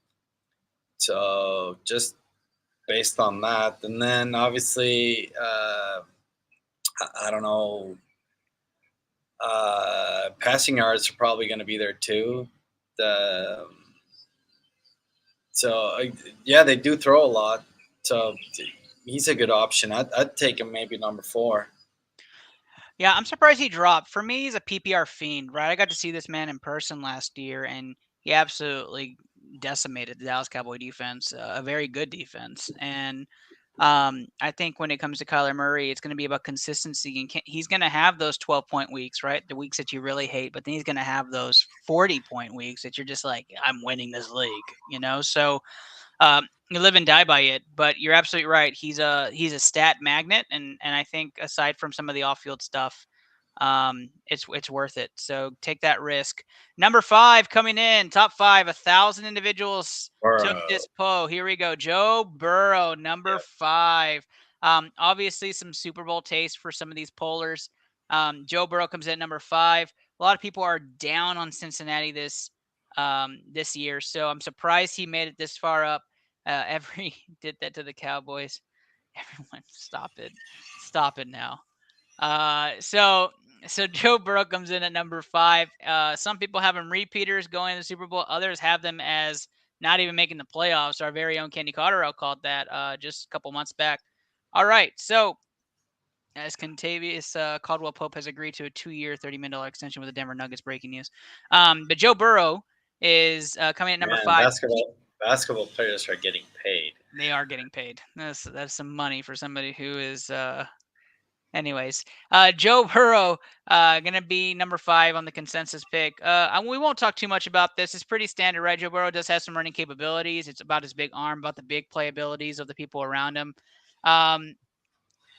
So just based on that, and then obviously, I don't know, passing yards are probably going to be there too. So yeah, they do throw a lot. So he's a good option. I'd take him maybe number 4. Yeah, I'm surprised he dropped. For me, he's a PPR fiend, right? I got to see this man in person last year, and he absolutely decimated the Dallas Cowboy defense, a very good defense. And I think when it comes to Kyler Murray, it's going to be about consistency, and he's going to have those 12-point weeks, right? The weeks that you really hate, but then he's going to have those 40-point weeks that you're just like, I'm winning this league, So you live and die by it. But you're absolutely right. He's a stat magnet, and I think aside from some of the off-field stuff, it's worth it. So take that risk. Number 5 coming in, top 5, 1,000 individuals took this poll. Here we go. Joe Burrow, number 5. Obviously some Super Bowl taste for some of these pollers. Joe Burrow comes in at number 5. A lot of people are down on Cincinnati this year, so I'm surprised he made it this far up. Did that to the Cowboys. Everyone, stop it now. So Joe Burrow comes in at number 5. Some people have him repeaters going to the Super Bowl. Others have them as not even making the playoffs. Our very own Kenny Cotterill called that just a couple months back. All right, so as Contavious Caldwell-Pope has agreed to a 2-year, $30 million extension with the Denver Nuggets, breaking news. But Joe Burrow is coming at number 5. Basketball players are getting paid. They are getting paid. That's some money for somebody who is anyways. Joe Burrow gonna be number 5 on the consensus pick. We won't talk too much about this. It's pretty standard, right? Joe Burrow does have some running capabilities. It's about his big arm, about the big play abilities of the people around him.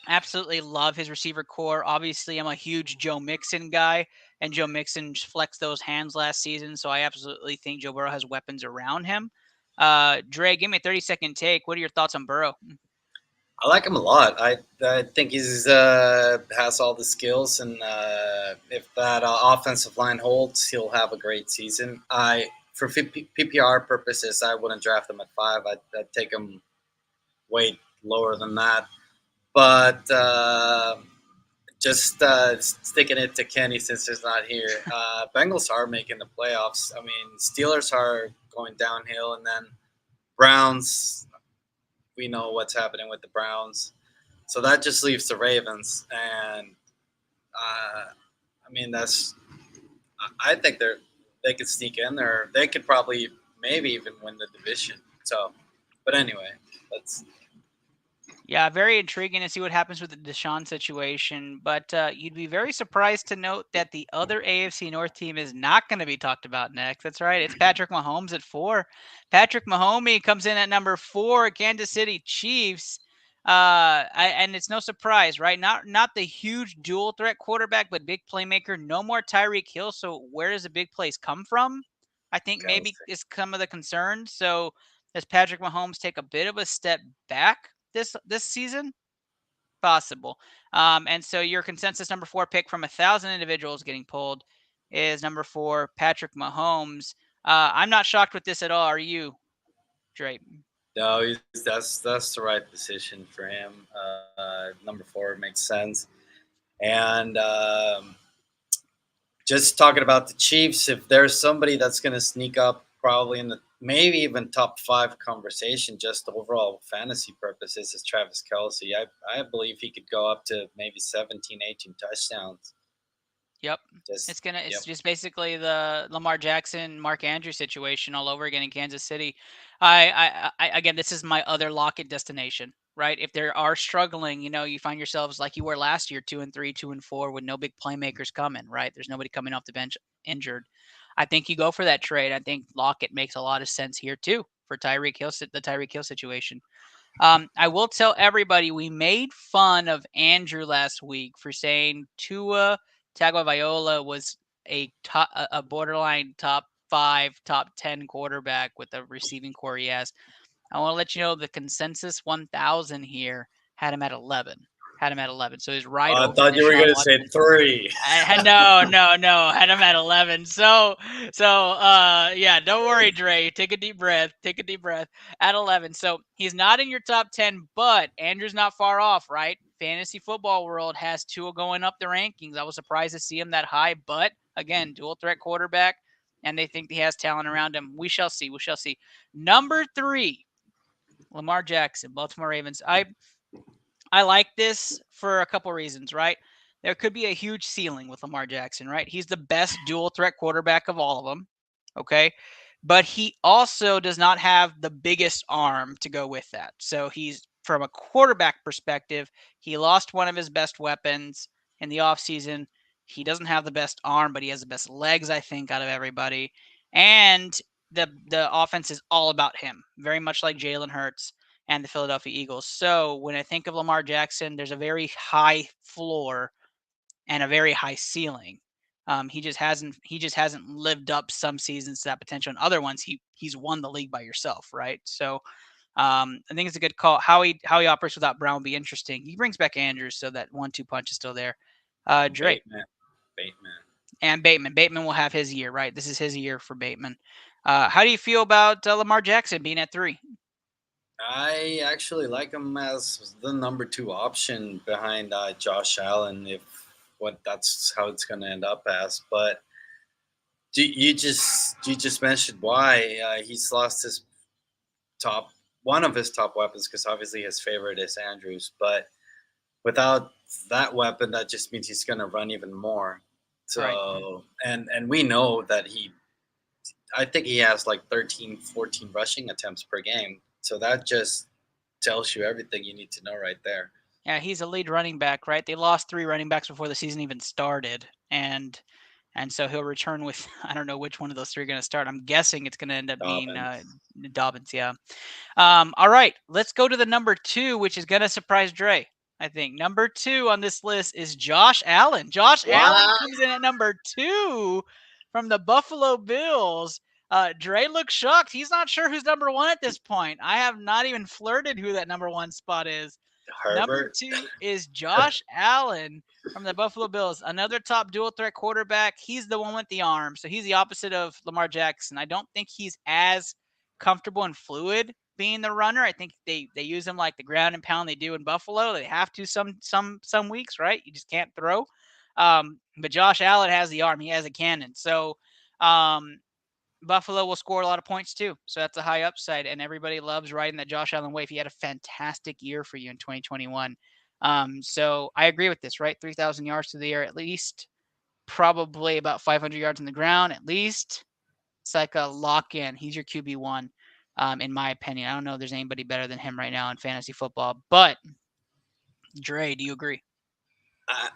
Absolutely love his receiver core. Obviously, I'm a huge Joe Mixon guy, and Joe Mixon flexed those hands last season, so I absolutely think Joe Burrow has weapons around him. Dre, give me a 30-second take. What are your thoughts on Burrow? I like him a lot. I think he's has all the skills, and if that offensive line holds, he'll have a great season. For PPR purposes, I wouldn't draft him at 5. I'd take him way lower than that. But just sticking it to Kenny since he's not here. Bengals are making the playoffs. I mean, Steelers are going downhill, and then Browns. We know what's happening with the Browns, so that just leaves the Ravens. And I mean, I think they could sneak in there. They could probably maybe even win the division. So, but anyway, that's. Yeah, very intriguing to see what happens with the Deshaun situation. But you'd be very surprised to note that the other AFC North team is not going to be talked about next. That's right. It's Patrick Mahomes at 4. Patrick Mahomes comes in at number 4, Kansas City Chiefs. And it's no surprise, right? Not the huge dual threat quarterback, but big playmaker. No more Tyreek Hill. So where does the big plays come from? I think maybe is some of the concern. So does Patrick Mahomes take a bit of a step back this season? Possible. And so your consensus number 4 pick from 1,000 individuals getting pulled is number 4, Patrick Mahomes. I'm not shocked with this at all. Are you, Dre? No, that's the right decision for him. Number 4 makes sense. And just talking about the Chiefs, if there's somebody that's going to sneak up probably in the maybe even top 5 conversation, just overall fantasy purposes, is Travis Kelce. I believe he could go up to maybe 17, 18 touchdowns. Yep. It's just basically the Lamar Jackson, Mark Andrews situation all over again in Kansas City. I again, this is my other Lockett destination, right? If they are struggling, you find yourselves like you were last year, 2-3, 2-4, with no big playmakers coming, right? There's nobody coming off the bench injured. I think you go for that trade. I think Lockett makes a lot of sense here too for the Tyreek Hill situation. I will tell everybody we made fun of Andrew last week for saying Tua Tagovailoa was a borderline top 5, top 10 quarterback with a receiving core he has. I want to let you know the consensus 1,000 here had him at 11. So he's right. I thought you were going to say 3. No. Had him at 11. So yeah, don't worry, Dre. Take a deep breath. At 11. So he's not in your top 10, but Andrew's not far off, right? Fantasy football world has Tua going up the rankings. I was surprised to see him that high, but again, dual threat quarterback, and they think he has talent around him. We shall see. Number 3, Lamar Jackson, Baltimore Ravens. I like this for a couple reasons, right? There could be a huge ceiling with Lamar Jackson, right? He's the best dual threat quarterback of all of them, okay? But he also does not have the biggest arm to go with that. So he's, from a quarterback perspective, he lost one of his best weapons in the offseason. He doesn't have the best arm, but he has the best legs, I think, out of everybody. And the offense is all about him, very much like Jalen Hurts and the Philadelphia Eagles. So when I think of Lamar Jackson, there's a very high floor and a very high ceiling. He just hasn't lived up some seasons to that potential. And other ones, he's won the league by yourself, right? So I think it's a good call. How he operates without Brown will be interesting. He brings back Andrews, so that 1-2 punch is still there. Drake. Bateman. Bateman will have his year, right? This is his year for Bateman. How do you feel about Lamar Jackson being at 3? I actually like him as the number 2 option behind Josh Allen, that's how it's going to end up as. But you just mentioned why he's lost one of his top weapons, because obviously his favorite is Andrews. But without that weapon, that just means he's going to run even more. So right. And we know that I think he has like 13, 14 rushing attempts per game. So that just tells you everything you need to know right there. Yeah, he's a lead running back, right? They lost 3 running backs before the season even started. And so he'll return with, I don't know which one of those 3 are going to start. I'm guessing it's going to end up being Dobbins, yeah. All right, let's go to the number 2, which is going to surprise Dre, I think. Number 2 on this list is Josh Allen. Allen comes in at number 2 from the Buffalo Bills. Dre looks shocked. He's not sure who's number 1 at this point. I have not even flirted who that number 1 spot is. Herbert. Number 2 is Josh Allen from the Buffalo Bills, another top dual threat quarterback. He's the one with the arm, so he's the opposite of Lamar Jackson. I don't think he's as comfortable and fluid being the runner. I think they use him like the ground and pound they do in Buffalo. They have to some weeks, right? You just can't throw. But Josh Allen has the arm. He has a cannon. So Buffalo will score a lot of points too. So that's a high upside, and everybody loves riding that Josh Allen wave. He had a fantastic year for you in 2021. So I agree with this, right? 3,000 yards through the air at least, probably about 500 yards on the ground at least. It's like a lock-in. He's your QB1, in my opinion. I don't know if there's anybody better than him right now in fantasy football. But, Dre, do you agree?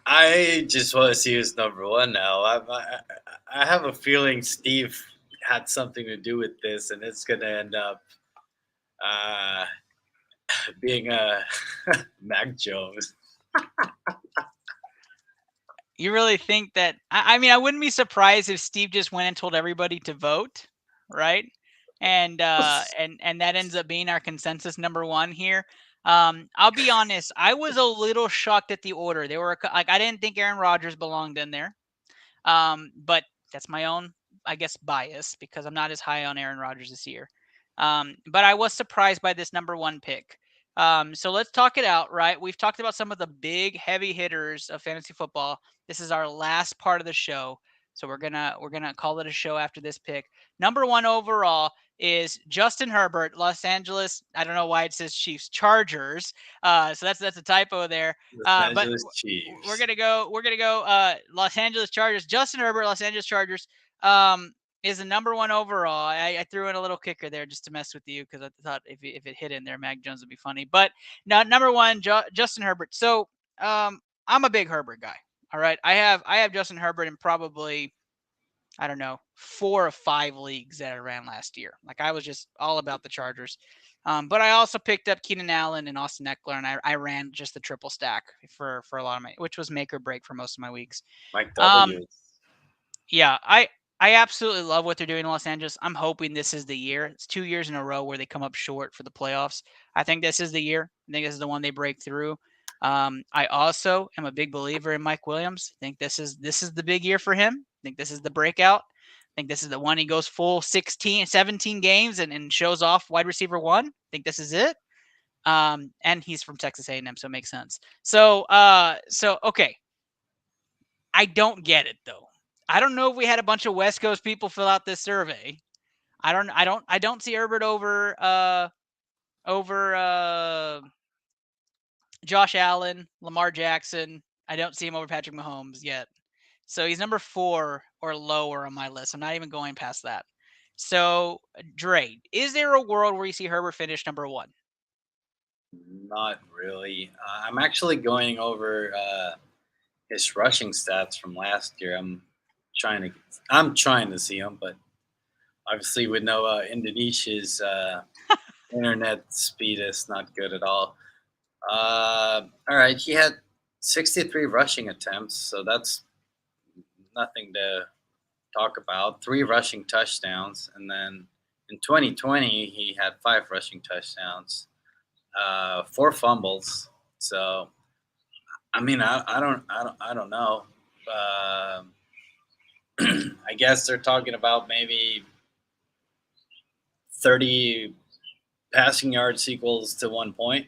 I just want to see who's number 1 now. I have a feeling Steve had something to do with this, and it's going to end up being Mac Jones. You really think that? I mean, I wouldn't be surprised if Steve just went and told everybody to vote, right? And that ends up being our consensus number 1 here. I'll be honest, I was a little shocked at the order. They were like, I didn't think Aaron Rodgers belonged in there, but that's my own, I guess, bias because I'm not as high on Aaron Rodgers this year. But I was surprised by this number 1 pick. So let's talk it out, right? We've talked about some of the big heavy hitters of fantasy football. This is our last part of the show. So we're gonna call it a show after this pick. Number 1 overall, is Justin Herbert, Los Angeles. I don't know why it says Chiefs Chargers. So that's a typo there. Los But Angeles Chiefs. we're gonna go Los Angeles Chargers. Justin Herbert, Los Angeles Chargers. Is the #1 overall. I threw in a little kicker there just to mess with you because I thought if it hit in there, Mac Jones would be funny. But now #1, Justin Herbert. So I'm a big Herbert guy. All right, I have Justin Herbert in probably, I don't know, 4 or 5 leagues that I ran last year. Like I was just all about the Chargers. But I also picked up Keenan Allen and Austin Eckler, and I ran just the triple stack for a lot of my, which was make or break for most of my weeks. Mike W. Yeah, I absolutely love what they're doing in Los Angeles. I'm hoping this is the year. It's 2 years in a row where they come up short for the playoffs. I think this is the year. I think this is the one they break through. I also am a big believer in Mike Williams. I think this is the big year for him. I think this is the breakout. I think this is the one he goes full 17 games and shows off wide receiver 1. I think this is it. And he's from Texas A&M, so it makes sense. So okay. I don't get it though. I don't know if we had a bunch of West Coast people fill out this survey. I don't see Herbert over Josh Allen, Lamar Jackson. I don't see him over Patrick Mahomes yet. So he's number 4 or lower on my list. I'm not even going past that. So, Dre, is there a world where you see Herbert finish #1? Not really. I'm actually going over his rushing stats from last year. I'm trying to see him, but obviously with no Indonesia's internet speed is not good at all. All right, he had 63 rushing attempts, so that's nothing to talk about. 3 rushing touchdowns, and then in 2020 he had 5 rushing touchdowns, 4 fumbles. So, I mean, I don't know. I guess they're talking about maybe 30 passing yards equals to 1 point,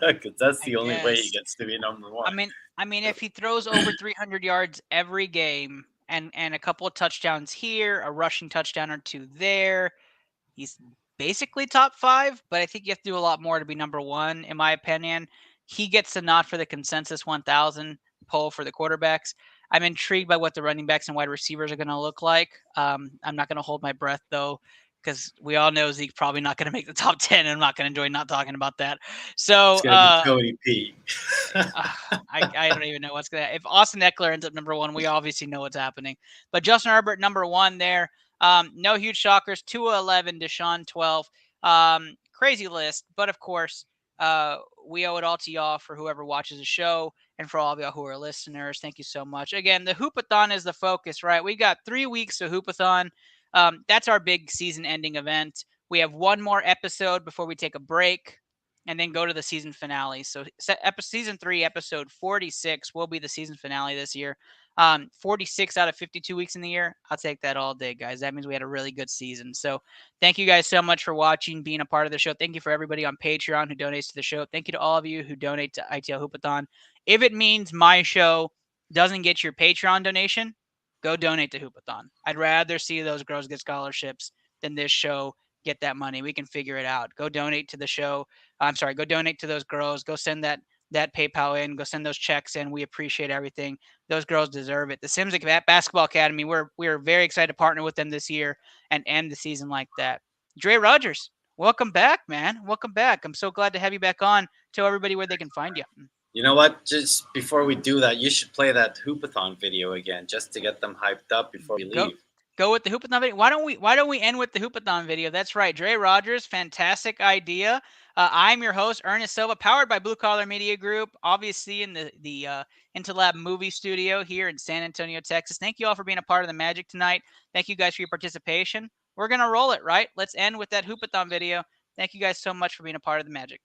because that's the only way he gets to be #1. I mean, if he throws over 300 yards every game and a couple of touchdowns here, a rushing touchdown or 2 there, he's basically top 5. But I think you have to do a lot more to be #1, in my opinion. He gets the nod for the consensus 1,000 poll for the quarterbacks. I'm intrigued by what the running backs and wide receivers are going to look like. I'm not going to hold my breath, though, because we all know Zeke's probably not going to make the top 10, and I'm not going to enjoy not talking about that. So, it's gonna be Cody P. I don't even know what's going to happen. If Austin Eckler ends up #1, we obviously know what's happening. But Justin Herbert, #1 there. No huge shockers. Tua 11, Deshaun 12. Crazy list, but of course, we owe it all to y'all for whoever watches the show and for all of y'all who are listeners. Thank you so much. Again, the Hoopathon is the focus, right? We got 3 weeks of Hoopathon. That's our big season-ending event. We have 1 more episode before we take a break and then go to the season finale. So season 3, episode 46 will be the season finale this year. 46 out of 52 weeks in the year. I'll take that all day, guys. That means we had a really good season. So thank you guys so much for watching, being a part of the show. Thank you for everybody on Patreon who donates to the show. Thank you to all of you who donate to ITL Hoopathon. If it means my show doesn't get your Patreon donation, go donate to Hoopathon. I'd rather see those girls get scholarships than this show get that money. We can figure it out. Go donate to the show. Go donate to those girls. Go send that PayPal in. Go send those checks in. We appreciate everything. Those girls deserve it. The Sims Basketball Academy, we're very excited to partner with them this year and end the season like that. Dre Rogers, welcome back, man. Welcome back. I'm so glad to have you back on. Tell everybody where they can find you. You know what? Just before we do that, you should play that Hoopathon video again, just to get them hyped up before we leave. Go with the Hoopathon video. Why don't we end with the Hoopathon video? That's right. Dre Rogers, fantastic idea. I'm your host, Ernest Silva, powered by Blue Collar Media Group, obviously in the Intolab movie studio here in San Antonio, Texas. Thank you all for being a part of the magic tonight. Thank you guys for your participation. We're going to roll it, right? Let's end with that Hoopathon video. Thank you guys so much for being a part of the magic.